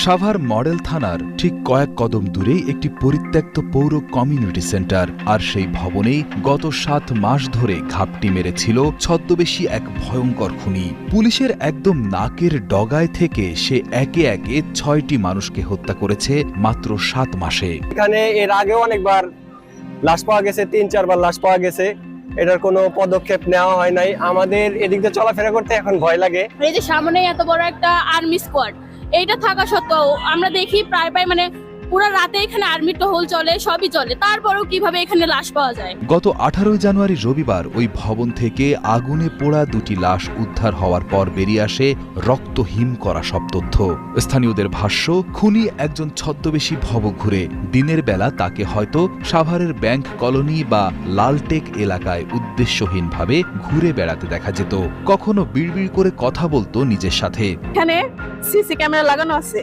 Savar model থানার ঠিক কয়েক কদম দূরেই একটি পরিত্যক্ত পৌর কমিউনিটি সেন্টার, আর সেই ভবনেই গত 7 মাস ধরে ঘাপটি মেরেছিল ছদ্মবেশী এক ভয়ঙ্কর খুনি। পুলিশের একদম নাকের ডগায় থেকে সে একে একে 6টি মানুষকে হত্যা করেছে মাত্র 7 মাসে। এখানে এর আগেও অনেকবার লাশ পাওয়া গেছে, 3-4 বার লাশ পাওয়া গেছে। এটার কোনো পদক্ষেপ নেওয়া হয় নাই। আমাদের এদিক দিয়ে চলাফেরা করতে এখন ভয় লাগে। এই যে সামনে এত বড় একটা আর্মি স্কোয়াড, এইটা থাকা সত্ত্বেও আমরা দেখি প্রায় মানে পুরো রাতে এখানে আর্মি টহল চলে, সবই চলে, তারপরেও কিভাবে এখানে লাশ পাওয়া যায়। গত 18 জানুয়ারি রবিবার ওই ভবন থেকে আগুনে পোড়া 2টি লাশ উদ্ধার হওয়ার পর বেরিয়ে আসে রক্তহীন করা সব তথ্য। স্থানীয়দের ভাষ্য, খুনি একজন ছদ্মবেশী ভবঘুরে। দিনের বেলা তাকে হয়তো সাভারের ব্যাংক কলোনি বা লালটেক এলাকায় উদ্দেশ্যহীনভাবে ঘুরে বেড়াতে দেখা যেত। কখনো বিড়বিড় করে কথা বলতো নিজের সাথে। এখানে সিসি ক্যামেরা লাগানো আছে,